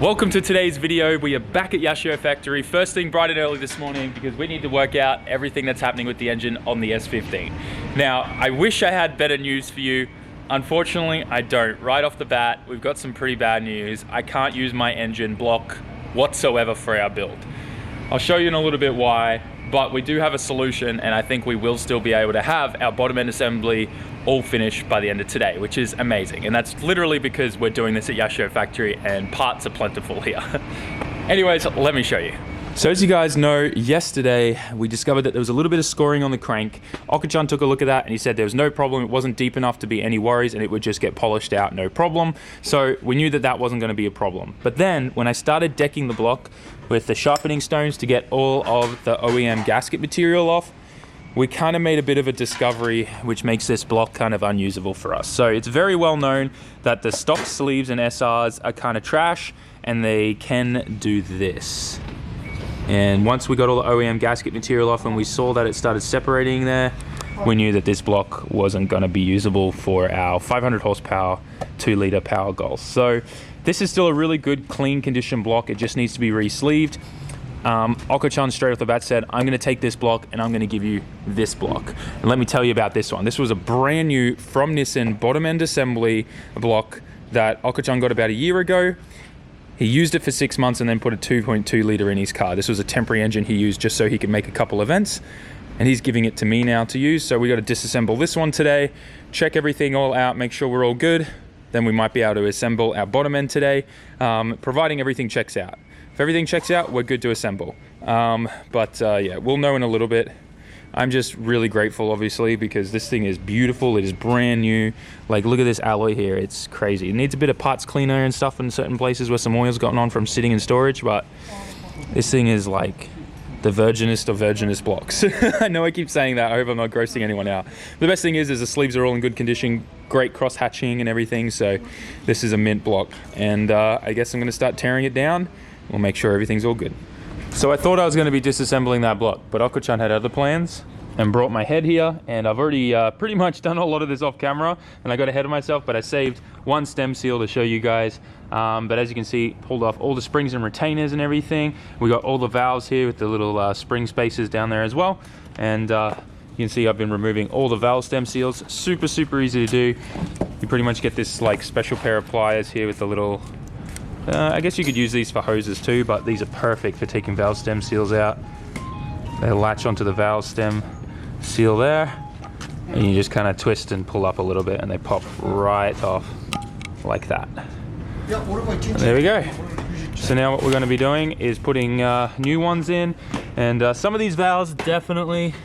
Welcome to today's video. We are back at Yashio factory first thing bright and early this morning because we need to work out everything that's happening with the engine on the S15. Now, I wish I had better news for you. Unfortunately, I don't. Right off the bat, we've got some pretty bad news. I can't use my engine block whatsoever for our build. I'll show you in a little bit why, but we do have a solution, and I think we will still be able to have our bottom end assembly all finished by the end of today, which is amazing. And that's literally because we're doing this at Yashio factory and parts are plentiful here. Anyways, let me show you. So as you guys know, yesterday we discovered that there was a little bit of scoring on the crank. Okachan took a look at that and he said there was no problem. It wasn't deep enough to be any worries and it would just get polished out, no problem. So we knew that that wasn't going to be a problem. But then when I started decking the block with the sharpening stones to get all of the OEM gasket material off, we kind of made a bit of a discovery which makes this block kind of unusable for us. So it's very well known that the stock sleeves and SRs are kind of trash and they can do this. And once we got all the OEM gasket material off and we saw that it started separating there, we knew that this block wasn't going to be usable for our 500 horsepower 2-liter power goals. So this is still a really good clean condition block. It just needs to be re-sleeved. Okachan straight off the bat said, I'm going to take this block and I'm going to give you this block. And let me tell you about this one. This was a brand new from Nissan bottom end assembly block that Okachan got about a year ago. He used it for 6 months and then put a 2.2 liter in his car. This was a temporary engine he used just so he could make a couple events, and he's giving it to me now to use. So we got to disassemble this one today, check everything all out, make sure we're all good. Then we might be able to assemble our bottom end today, providing everything checks out. If everything checks out, we're good to assemble. Yeah, we'll know in a little bit. I'm just really grateful, obviously, because this thing is beautiful. It is brand new. Like, look at this alloy here. It's crazy. It needs a bit of parts cleaner and stuff in certain places where some oil's gotten on from sitting in storage, but this thing is like the virginest of virginest blocks. I know I keep saying that. I hope I'm not grossing anyone out. The best thing is the sleeves are all in good condition, great cross hatching and everything. So this is a mint block. And I guess I'm going to start tearing it down. We'll make sure everything's all good. So I thought I was going to be disassembling that block, but Okachan had other plans and brought my head here, and I've already pretty much done a lot of this off camera, and I got ahead of myself, but I saved one stem seal to show you guys. But as you can see, pulled off all the springs and retainers and everything. We got all the valves here with the little spring spaces down there as well. And you can see I've been removing all the valve stem seals. Super, super easy to do. You pretty much get this like special pair of pliers here with the little I guess you could use these for hoses too, but these are perfect for taking valve stem seals out. They latch onto the valve stem seal there, and you just kind of twist and pull up a little bit and they pop right off like that. And there we go. So now what we're going to be doing is putting new ones in, and some of these valves definitely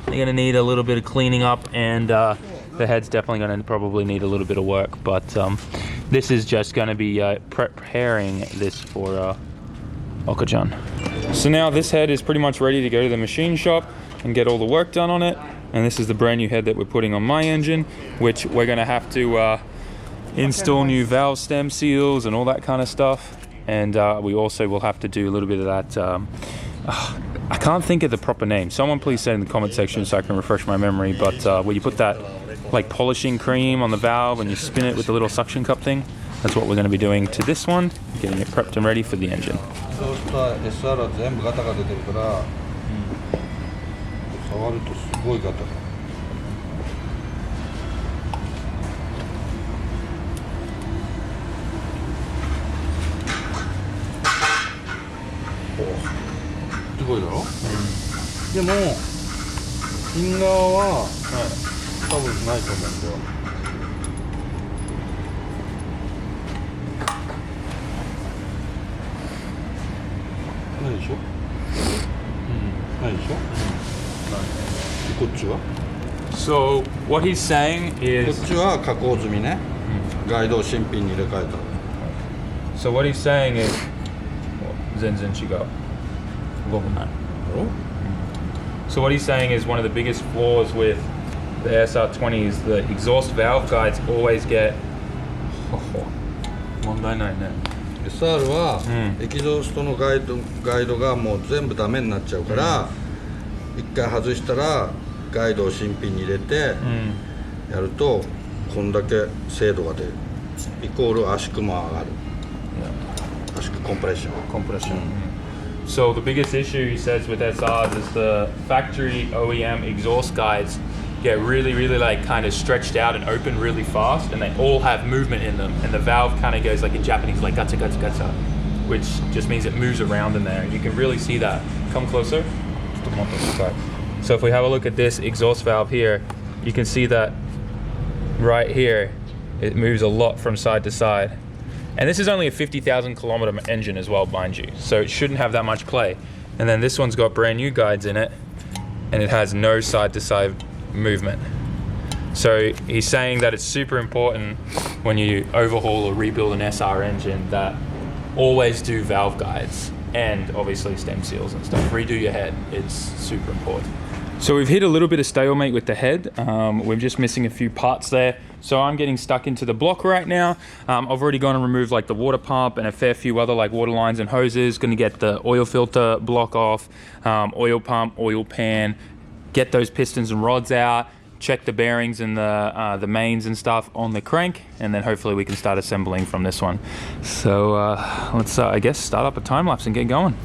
they're going to need a little bit of cleaning up, and the head's definitely going to probably need a little bit of work, but this is just going to be preparing this for Okachan. So now this head is pretty much ready to go to the machine shop and get all the work done on it. And this is the brand new head that we're putting on my engine, which we're going to have to install new valve stem seals and all that kind of stuff. And we also will have to do a little bit of that. I can't think of the proper name. Someone please say in the comment section so I can refresh my memory. But where you put that like polishing cream on the valve and you spin it with the little suction cup thing. That's what we're going to be doing to this one, getting it prepped and ready for the engine. So what he's saying is So what he's saying is So what he's saying is one of the biggest flaws with the SR20 is the exhaust valve guides always get SR はエキゾーストのガイドがもう全部ダメになっちゃうから、一回外したらガイドを新品に入れてやるとこんだけ精度が出る。イコール圧縮も上がる。確かコンプレッション Compression. So the biggest issue, he says, with SRs is the factory OEM exhaust guides get really, really like kind of stretched out and open really fast, and they all have movement in them, and the valve kind of goes like in Japanese, like gatsa gatsa gatsa, which just means it moves around in there. You can really see that. Come closer. So if we have a look at this exhaust valve here, you can see that right here, it moves a lot from side to side. And this is only a 50,000 kilometer engine as well, mind you, so it shouldn't have that much play. And then this one's got brand new guides in it, and it has no side to side movement. So he's saying that it's super important when you overhaul or rebuild an SR engine that always do valve guides and obviously stem seals and stuff. Redo your head, it's super important. So we've hit a little bit of stalemate with the head. We're just missing a few parts there. So I'm getting stuck into the block right now. I've already gone and removed like the water pump and a fair few other like water lines and hoses. Gonna get the oil filter block off, oil pump, oil pan, get those pistons and rods out, check the bearings and the mains and stuff on the crank, and then hopefully we can start assembling from this one. So let's, I guess, start up a time lapse and get going.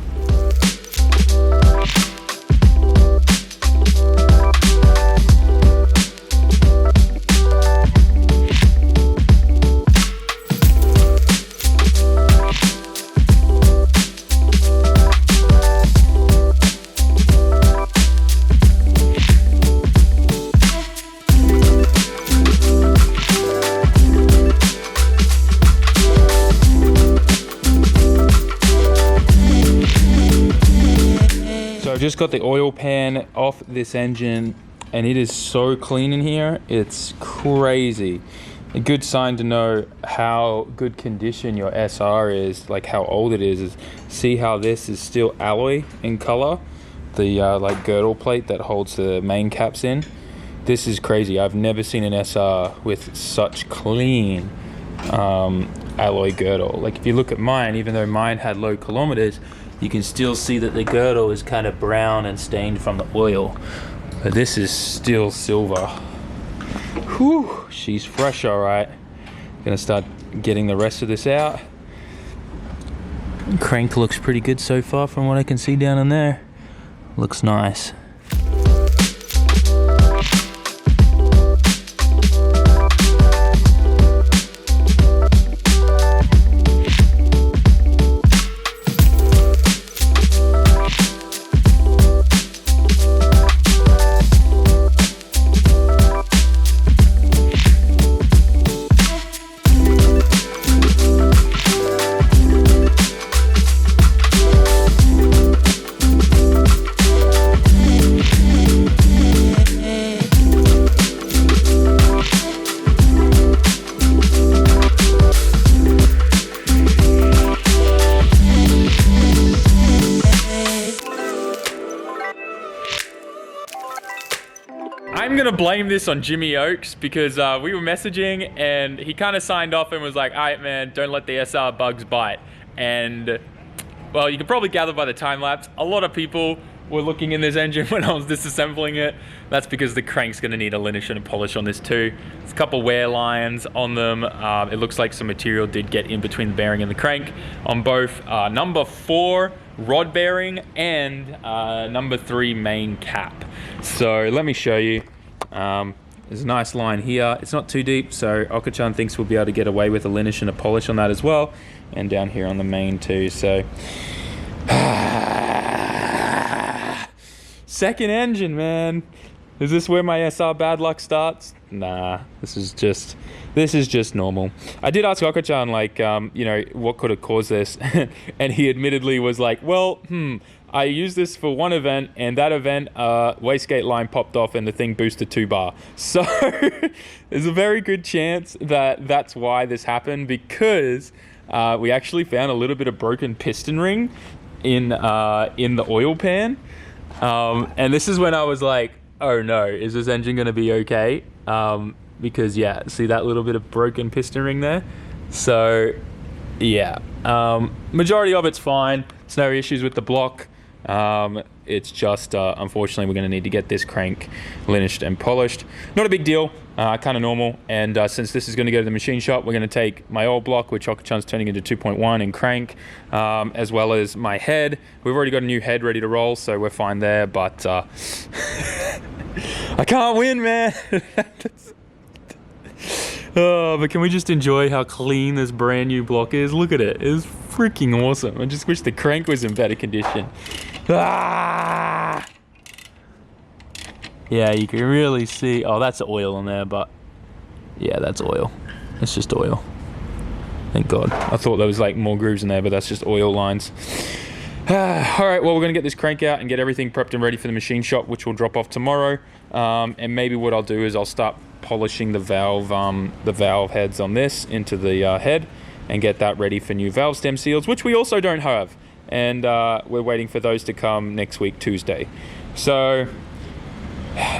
Just got the oil pan off this engine, and it is so clean in here, it's crazy. A good sign to know how good condition your SR is, like how old it is see how this is still alloy in color, the like girdle plate that holds the main caps in. This is crazy. I've never seen an SR with such clean alloy girdle. Like if you look at mine, even though mine had low kilometers, you can still see that the girdle is kind of brown and stained from the oil. But this is still silver. Whew, she's fresh, all right. Gonna start getting the rest of this out. Crank looks pretty good so far from what I can see down in there. Looks nice. I'm gonna blame this on Jimmy Oakes because we were messaging and he kind of signed off and was like, all right, man, don't let the SR bugs bite. And well, you can probably gather by the time lapse, a lot of people were looking in this engine when I was disassembling it. That's because the crank's gonna need a linish and a polish on this too. There's a couple wear lines on them. It looks like some material did get in between the bearing and the crank on both number 4 rod bearing and number 3 main cap. So let me show you. There's a nice line here. It's not too deep, so Okachan thinks we'll be able to get away with a linish and a polish on that as well, and down here on the main too. So second engine, man. Is this where my SR bad luck starts? Nah, this is just normal. I did ask Okachan, like, you know, what could have caused this, and he admittedly was like, well, I used this for one event, and that event, wastegate line popped off and the thing boosted 2 bar. So there's a very good chance that that's why this happened, because we actually found a little bit of broken piston ring in the oil pan. And this is when I was like, oh no, is this engine gonna be okay? Because yeah, see that little bit of broken piston ring there? So yeah, majority of it's fine. There's no issues with the block. It's just, unfortunately, we're going to need to get this crank linished and polished. Not a big deal, kind of normal. And since this is going to go to the machine shop, we're going to take my old block, which Okachan's turning into 2.1 and crank, as well as my head. We've already got a new head ready to roll, so we're fine there. But I can't win, man. Oh, but can we just enjoy how clean this brand new block is? Look at it. It's freaking awesome. I just wish the crank was in better condition. Ah! Yeah, you can really see. Oh, that's oil in there, but yeah, that's oil. It's just oil. Thank God. I thought there was like more grooves in there, but that's just oil lines. All right, well, we're going to get this crank out and get everything prepped and ready for the machine shop, which will drop off tomorrow. And maybe what I'll do is I'll start polishing the valve heads on this into the head and get that ready for new valve stem seals, which we also don't have. And we're waiting for those to come next week, Tuesday. So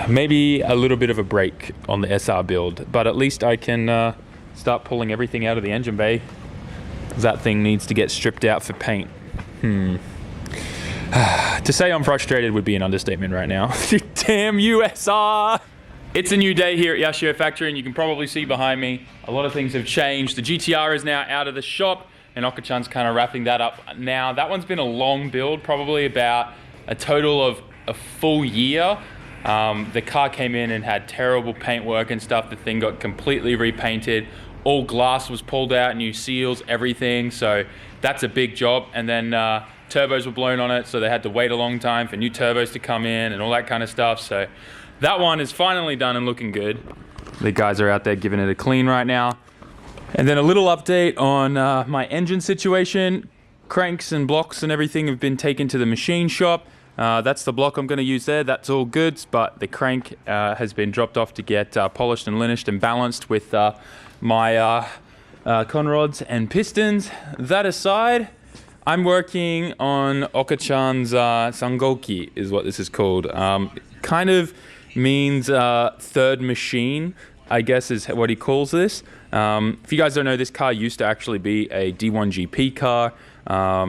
maybe a little bit of a break on the SR build, but at least I can start pulling everything out of the engine bay. That thing needs to get stripped out for paint. To say I'm frustrated would be an understatement right now. Damn USR! It's a new day here at Yashio Factory, and you can probably see behind me, a lot of things have changed. The GTR is now out of the shop, and Okachan's kind of wrapping that up now. That one's been a long build, probably about a total of a full year. The car came in and had terrible paintwork and stuff. The thing got completely repainted. All glass was pulled out, new seals, everything. So that's a big job. And then turbos were blown on it, so they had to wait a long time for new turbos to come in and all that kind of stuff. So that one is finally done and looking good. The guys are out there giving it a clean right now. And then a little update on my engine situation. Cranks and blocks and everything have been taken to the machine shop. That's the block I'm going to use there. That's all good, but the crank has been dropped off to get polished and linished and balanced with my conrods and pistons. That aside, I'm working on Okachan's Sangoki, is what this is called. Kind of means third machine, I guess is what he calls this. If you guys don't know, this car used to actually be a D1 GP car.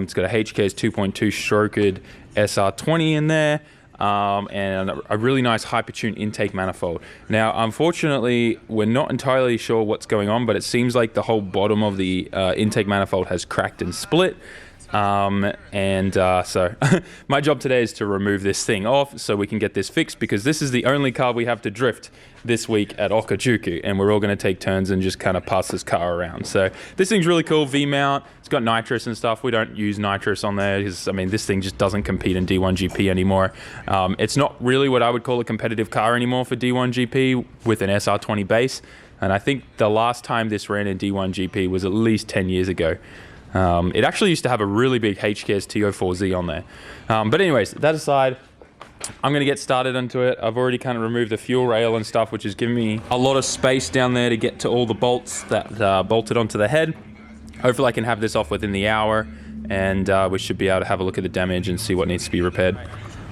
It's got a HK's 2.2 stroked SR20 in there, and a really nice hypertune intake manifold. Now, unfortunately, we're not entirely sure what's going on, but it seems like the whole bottom of the intake manifold has cracked and split. So my job today is to remove this thing off so we can get this fixed, because this is the only car we have to drift this week at Okajuku, and we're all going to take turns and just kind of pass this car around. So this thing's really cool, V-mount. It's got nitrous and stuff. We don't use nitrous on there because, I mean, this thing just doesn't compete in D1 GP anymore. It's not really what I would call a competitive car anymore for D1 GP with an SR20 base. And I think the last time this ran in D1 GP was at least 10 years ago. It actually used to have a really big HKS T04Z on there. But anyways, that aside, I'm going to get started into it. I've already kind of removed the fuel rail and stuff, which has given me a lot of space down there to get to all the bolts that bolted onto the head. Hopefully I can have this off within the hour, and we should be able to have a look at the damage and see what needs to be repaired.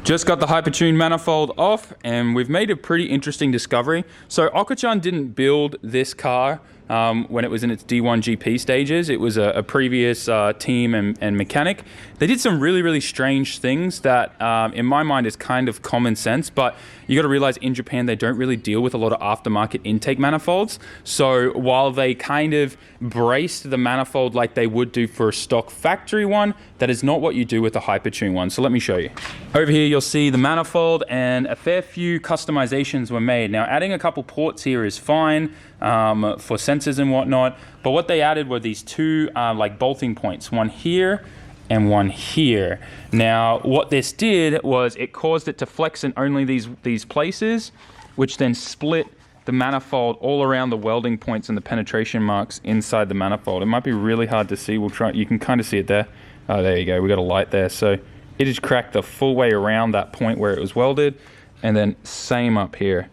Just got the Hypertune manifold off, and we've made a pretty interesting discovery. So Okachan didn't build this car when it was in its D1 GP stages. It was a previous team and mechanic. They did some really, really strange things that, in my mind, is kind of common sense, but you got to realize in Japan, they don't really deal with a lot of aftermarket intake manifolds. So while they kind of braced the manifold like they would do for a stock factory one, that is not what you do with a Hypertune one. So let me show you. Over here, you'll see the manifold, and a fair few customizations were made. Now, adding a couple ports here is fine for sensors and whatnot, but what they added were these two like bolting points, one here and one here. Now, what this did was it caused it to flex in only these places, which then split the manifold all around the welding points and the penetration marks inside the manifold. It might be really hard to see. We'll try. You can kind of see it there. Oh, there you go. We got a light there. So it is cracked the full way around that point where it was welded, and then same up here.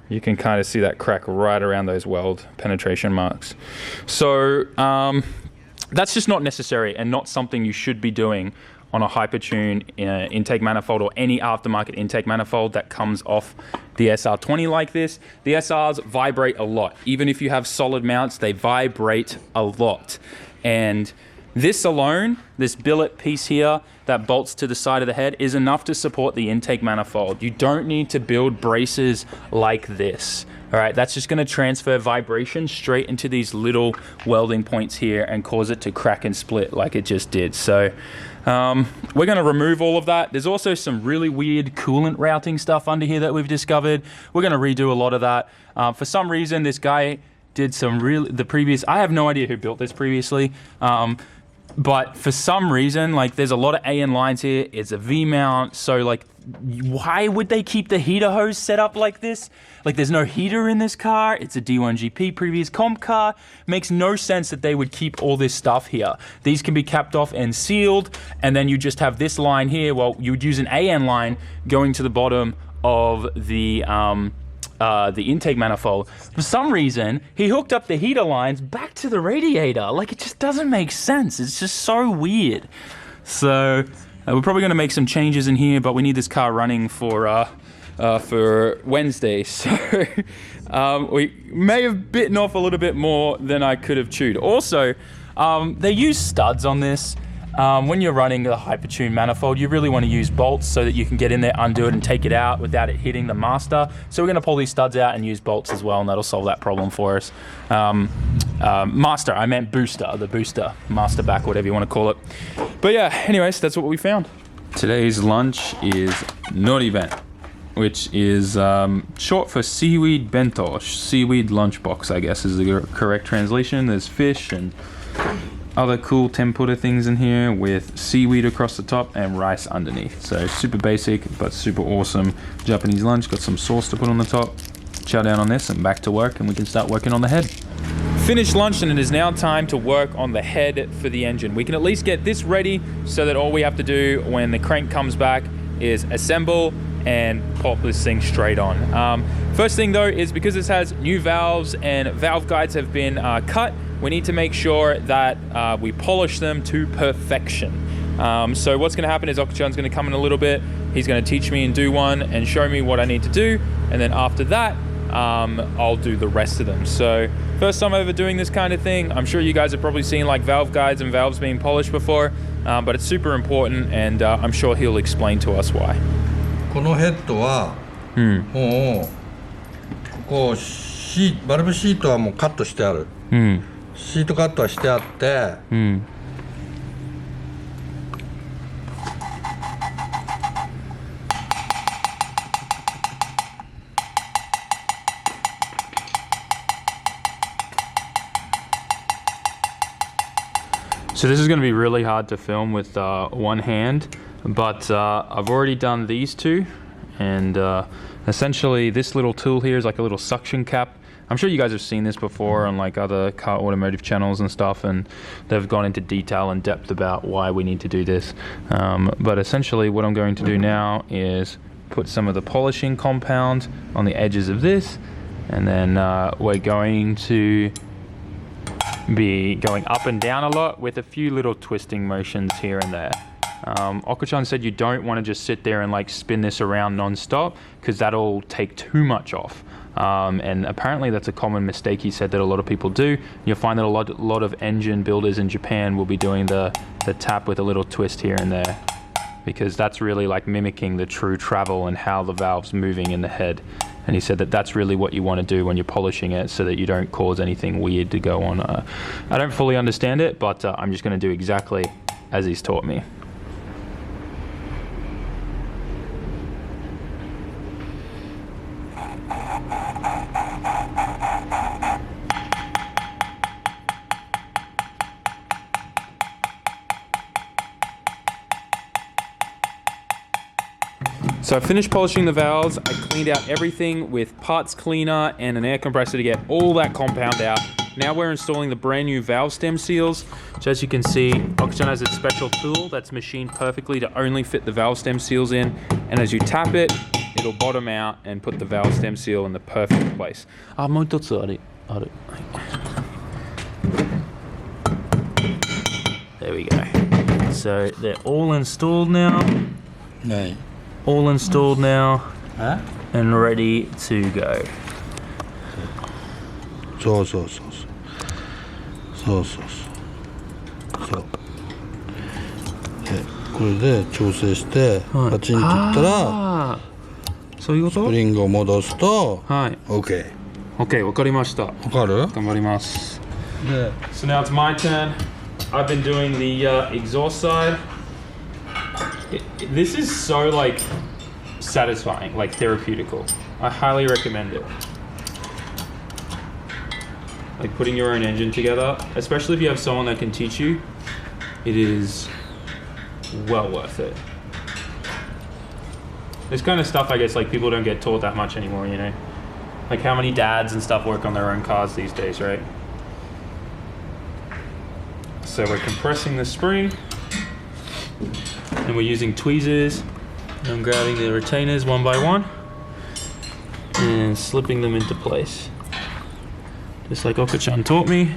You can kind of see that crack right around those weld penetration marks. So that's just not necessary and not something you should be doing on a Hypertune intake manifold or any aftermarket intake manifold that comes off the SR20 like this. The SRs vibrate a lot. Even if you have solid mounts, they vibrate a lot. And This alone, this billet piece here that bolts to the side of the head, is enough to support the intake manifold. You don't need to build braces like this. All right, that's just gonna transfer vibration straight into these little welding points here and cause it to crack and split like it just did. So we're gonna remove all of that. There's also some really weird coolant routing stuff under here that we've discovered. We're gonna redo a lot of that. For some reason, this guy did some I have no idea who built this previously. But for some reason, like, there's a lot of AN lines here. It's a V-mount, so like, why would they keep the heater hose set up like this? Like, there's no heater in this car. It's a D1GP previous comp car. Makes no sense that they would keep all this stuff here. These can be capped off and sealed, and then you just have this line here. Well, you would use an AN line going to the bottom of the intake manifold. For some reason, he hooked up the heater lines back to the radiator. Like, it just doesn't make sense. It's just so weird. So we're probably going to make some changes in here, but we need this car running for Wednesday. So we may have bitten off a little bit more than I could have chewed. Also, they use studs on this. When you're running a hypertune manifold, you really want to use bolts so that you can get in there, undo it, and take it out without it hitting the master. So we're going to pull these studs out and use bolts as well, and that'll solve that problem for us. Master, I meant booster, the booster, master back, whatever you want to call it. But yeah, anyways, that's what we found. Today's lunch is noriben, which is short for seaweed bento, seaweed lunchbox, I guess is the correct translation. There's fish and other cool tempura things in here with seaweed across the top and rice underneath. So super basic, but super awesome Japanese lunch. Got some sauce to put on the top. Chow down on this and back to work, and we can start working on the head. Finished lunch, and it is now time to work on the head for the engine. We can at least get this ready so that all we have to do when the crank comes back is assemble and pop this thing straight on. First thing though is, because this has new valves and valve guides have been cut, we need to make sure that we polish them to perfection. So what's going to happen is Okuchan's going to come in a little bit. He's going to teach me and do one and show me what I need to do, and then after that I'll do the rest of them. So first time ever doing this kind of thing. I'm sure you guys have probably seen like valve guides and valves being polished before, but it's super important, and I'm sure he'll explain to us why. このヘッドは、もうここバルブシートはもうカットしてある、シートカットはしてあって、So this is going to be really hard to film with one hand, but I've already done these two, and essentially this little tool here is like a little suction cap. I'm sure you guys have seen this before on like other car automotive channels and stuff, and they've gone into detail and depth about why we need to do this. But essentially what I'm going to do now is put some of the polishing compound on the edges of this, and then we're going to be going up and down a lot with a few little twisting motions here and there. Okuchan said you don't want to just sit there and like spin this around non-stop, because that'll take too much off. And apparently that's a common mistake, he said, that a lot of people do. You'll find that a lot of engine builders in Japan will be doing the tap with a little twist here and there, because that's really like mimicking the true travel and how the valve's moving in the head. And he said that that's really what you want to do when you're polishing it, so that you don't cause anything weird to go on. I don't fully understand it, but I'm just going to do exactly as he's taught me. So I finished polishing the valves. I cleaned out everything with parts cleaner and an air compressor to get all that compound out. Now we're installing the brand new valve stem seals. So as you can see, Okuchan has a special tool that's machined perfectly to only fit the valve stem seals in. And as you tap it, it'll bottom out and put the valve stem seal in the perfect place. There we go. So they're all installed now. No. All installed now, and ready to go. そう。これで調整して、はい、パチンといったらそういうことスプリングを戻すと、はい、OK。 OK、 わかりました。わかる？頑張ります。で So now it's my turn. I've been doing the exhaust side. This is so like satisfying, like therapeutical. I highly recommend it. Like putting your own engine together, especially if you have someone that can teach you, it is well worth it. This kind of stuff, I guess, like people don't get taught that much anymore, you know? Like how many dads and stuff work on their own cars these days, right? So we're compressing the spring and we're using tweezers. I'm grabbing the retainers one by one and slipping them into place. Just like Oka-chan taught me.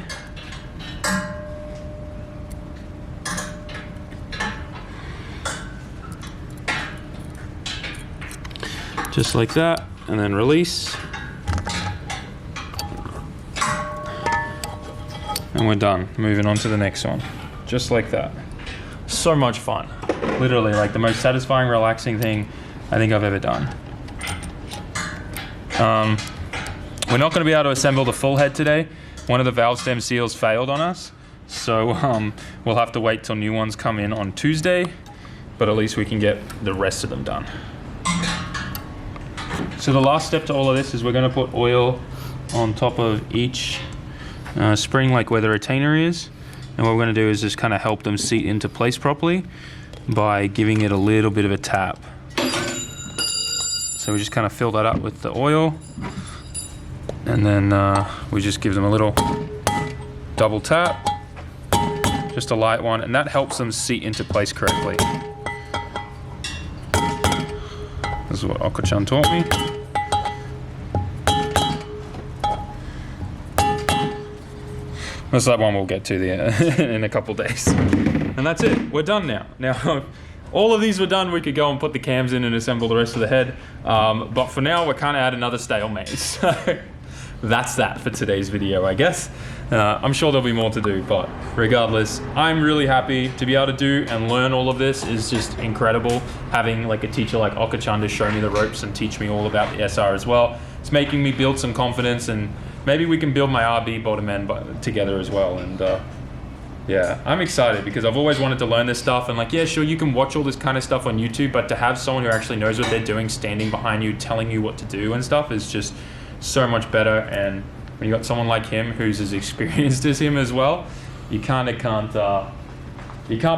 Just like that, and then release. And we're done. Moving on to the next one. Just like that. So much fun. Literally like the most satisfying, relaxing thing I think I've ever done. We're not going to be able to assemble the full head today. One of the valve stem seals failed on us. So we'll have to wait till new ones come in on Tuesday. But at least we can get the rest of them done. So the last step to all of this is we're going to put oil on top of each spring, like where the retainer is. And what we're going to do is just kind of help them seat into place properly by giving it a little bit of a tap. So we just kind of fill that up with the oil. And then we just give them a little double tap, just a light one, and that helps them seat into place correctly. This is what Oka-chan taught me. That's that one we'll get to in a couple days. And that's it, we're done now. Now, all of these were done, we could go and put the cams in and assemble the rest of the head. But for now, we're kind of at another stalemate. So that's that for today's video, I guess. I'm sure there'll be more to do, but regardless, I'm really happy to be able to do and learn all of this. Is just incredible. Having like a teacher like Oka-chan to show me the ropes and teach me all about the SR as well. It's making me build some confidence, and maybe we can build my RB bottom end together as well. And yeah, I'm excited because I've always wanted to learn this stuff, and like, yeah, sure, you can watch all this kind of stuff on YouTube, but to have someone who actually knows what they're doing standing behind you, telling you what to do and stuff is just so much better. And when you got someone like him who's as experienced as him as well, you kind of can't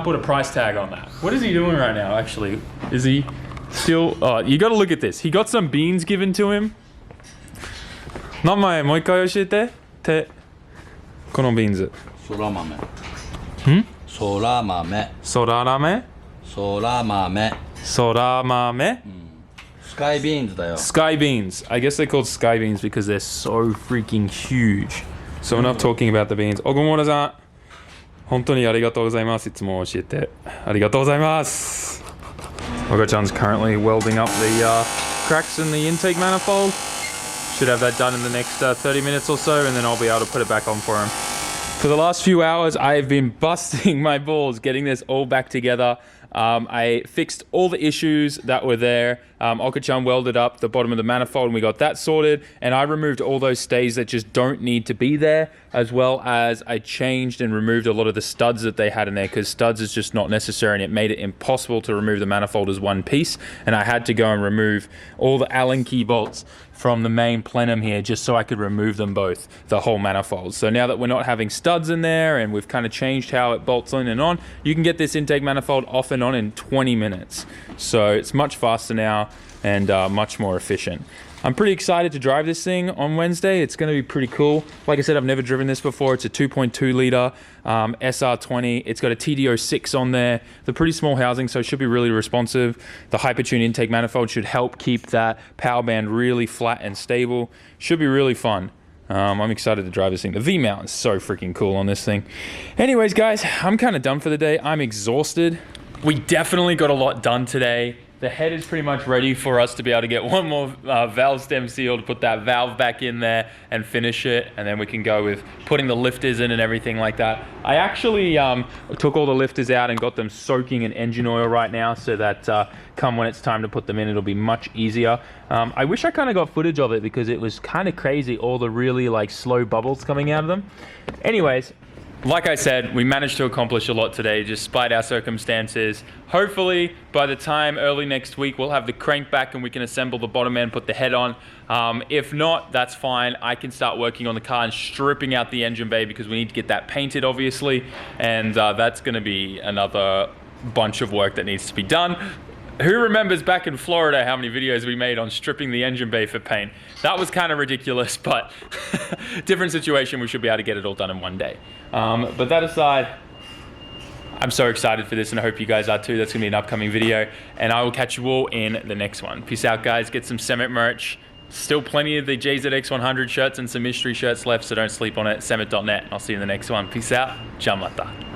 put a price tag on that. What is he doing right now, actually? Is he still, you got to look at this. He got some beans given to him. 名前もう一回教えて。このビーンズ。そら豆。そら豆。そら豆。そら豆。そら豆。Sky beans だよ。 Sky beans. I guess they're called sky beans because they're so freaking huge. So enough talking about the beans. おごもらさん。本当にありがとうございます。いつも教えて。ありがとうございます。Oka-chan's currently welding up the cracks in the intake manifold. Should have that done in the next 30 minutes or so, and then I'll be able to put it back on for him. For the last few hours, I have been busting my balls getting this all back together. I fixed all the issues that were there. Oka-chan welded up the bottom of the manifold and we got that sorted. And I removed all those stays that just don't need to be there, as well as I changed and removed a lot of the studs that they had in there, because studs is just not necessary and it made it impossible to remove the manifold as one piece. And I had to go and remove all the Allen key bolts from the main plenum here just so I could remove them both, the whole manifold. So now that we're not having studs in there and we've kind of changed how it bolts in and on, you can get this intake manifold off and on in 20 minutes. So it's much faster now and much more efficient. I'm pretty excited to drive this thing on Wednesday. It's going to be pretty cool. Like I said, I've never driven this before. It's a 2.2 liter SR20. It's got a TD06 on there. The pretty small housing, so it should be really responsive. The Hypertune intake manifold should help keep that power band really flat and stable. Should be really fun. I'm excited to drive this thing. The V-mount is so freaking cool on this thing. Anyways, guys, I'm kind of done for the day. I'm exhausted. We definitely got a lot done today. the head is pretty much ready for us to be able to get one more valve stem seal to put that valve back in there and finish it, and then we can go with putting the lifters in and everything like that. I actually took all the lifters out and got them soaking in engine oil right now, so that come when it's time to put them in, it'll be much easier. I wish I kind of got footage of it because it was kind of crazy, all the really like slow bubbles coming out of them. Anyways, like I said, we managed to accomplish a lot today despite our circumstances. Hopefully by the time early next week we'll have the crank back and we can assemble the bottom end, put the head on. If not, that's fine. I can start working on the car and stripping out the engine bay because we need to get that painted obviously, and that's going to be another bunch of work that needs to be done. Who remembers back in Florida how many videos we made on stripping the engine bay for paint? That was kind of ridiculous, but different situation. We should be able to get it all done in one day. But that aside, I'm so excited for this and I hope you guys are too. That's gonna be an upcoming video and I will catch you all in the next one. Peace out guys, get some SAMMIT merch. Still plenty of the JZX100 shirts and some mystery shirts left, so don't sleep on it. SAMMIT.net. I'll see you in the next one. Peace out. Jamata.